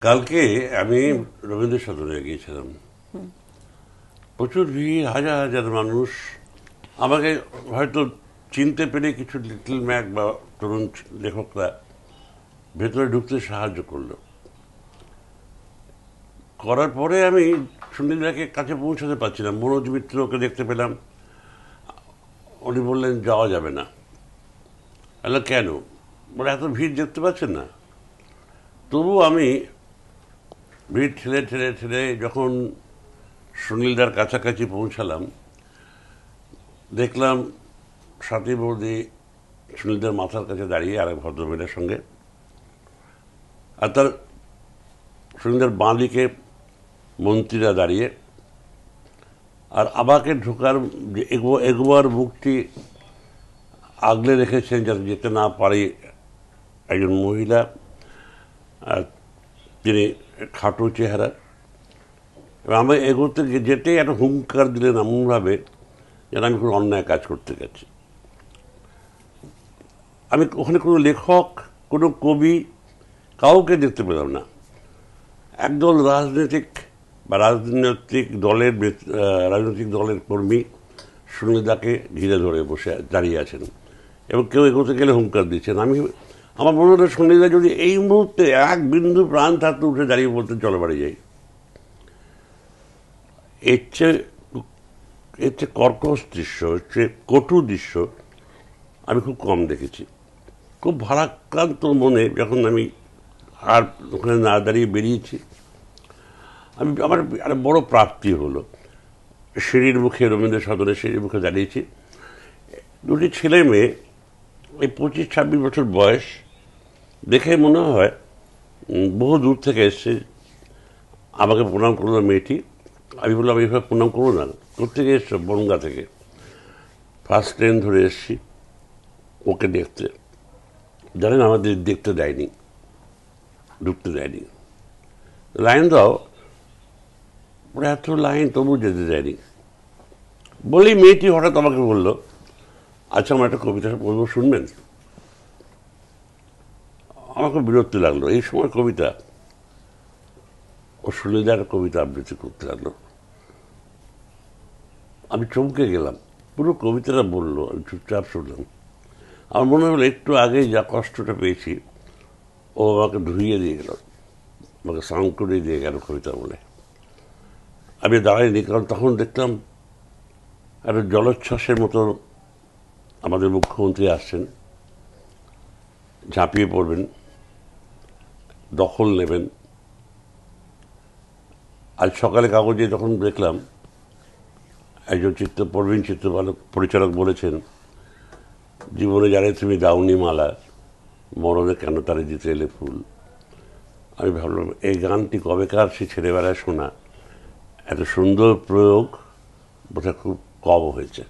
কালকে আমি রবীন্দ্র সদনে গিয়েছিলাম, প্রচুর ভিড়, হাজার হাজার মানুষ। আমাকে হয়তো চিনতে পেরে কিছু লিটল ম্যাক বা তরুণ লেখকরা ভেতরে ঢুকতে সাহায্য করলো। করার পরে আমি সুনীলদাকে কাছে পৌঁছাতে পারছিলাম। মনোজ মিত্রকে দেখতে পেলাম, উনি বললেন যাওয়া যাবে না। বললাম কেন? বলে এত ভিড় দেখতে পাচ্ছেন না। তবু আমি ভিড় ঠেলে ঠেলে ঠেলে যখন সুনীলদার কাছাকাছি পৌঁছালাম, দেখলাম সাথী বৌদি সুনীলদার মাথার কাছে দাঁড়িয়ে আর এক ভদ্রমহিলার সঙ্গে, আর তার সুনীলদার বাঁ দিকে মন্ত্রীরা দাঁড়িয়ে, আর আমাকে ঢোকার এগোবার মুখটি আগলে রেখেছেন যাতে যেতে না পারি একজন মহিলা। আর তিনি খাটো চেহারা, এবং আমি এগোতে যেতেই একটা হুঙ্কার দিলেন এমনভাবে যেন আমি কোনো অন্যায় কাজ করতে গেছি। আমি ওখানে কোনো লেখক, কোনো কবি, কাউকে দেখতে পেলাম না। একদল রাজনৈতিক দলের কর্মী সুনীলদাকে ঘিরে ধরে বসে দাঁড়িয়ে আছেন, এবং কেউ এগোতে গেলে হুঙ্কার দিচ্ছেন। আমার মনে হলো সুনীলদা যদি এই মুহূর্তে এক বিন্দু প্রাণ থাকতে উঠে দাঁড়িয়ে বলতে চলো বাড়ি যাই। এর চেয়ে কর্কশ দৃশ্য, এর চেয়ে কটু দৃশ্য আমি খুব কম দেখেছি। খুব ভারাক্রান্ত মনে যখন আমি আর ওখানে না দাঁড়িয়ে বেরিয়েছি, আমার একটা বড় প্রাপ্তি হলো। সিঁড়ির মুখে, রবীন্দ্র সদনের সিঁড়ির মুখে দাঁড়িয়েছি। দুটি ছেলে মেয়ে, এই 25-26 বছর বয়স, দেখে মনে হয় বহু দূর থেকে এসছে। আমাকে প্রণাম করলো মেয়েটি। আমি বললাম এইভাবে প্রণাম করবো না। কোথেকে এসছো? বনগা থেকে। ফার্স্ট ট্রেন ধরে এসছি ওকে দেখতে। জানেন আমাদের দেখতে দেয়নি, ঢুকতে দেয়নি। লাইন দাও, ওরা এত লাইন তবু যেতে দেয়নি। বলেই মেয়েটি হঠাৎ আমাকে বললো, আচ্ছা আমার একটা কবিতা বলবো, শুনবেন? আমার খুব বিরক্তি লাগলো। এই সময় কবিতা? ও সুনীলদার কবিতা আবৃত্তি করতে লাগলো। আমি চমকে গেলাম। পুরো কবিতাটা বললো, আমি চুপচাপ শুনলাম। আমার মনে হলো একটু আগে যা কষ্টটা পেয়েছি ও আমাকে ধুইয়ে দিয়ে গেল, আমাকে স্নান করে দিয়ে গেল কবিতা বলে। আমি দাঁড়াইনি, কারণ তখন দেখলাম একটা জলোচ্ছ্বাসের মতো আমাদের মুখ্যমন্ত্রী আসছেন, ঝাঁপিয়ে পড়বেন, দখল নেবেন। আজ সকালে কাগজে যখন দেখলাম একজন প্রবীণ পরিচালক বলেছেন, জীবনে জানে তুমি দাউনি মালা, মরণে কেন তারে দিতে এলে ফুল। আমি ভাবলাম এই গানটি কবেকার সে ছেলেবেলায় শোনা, এত সুন্দর প্রয়োগ বোধহয় খুব কম হয়েছে।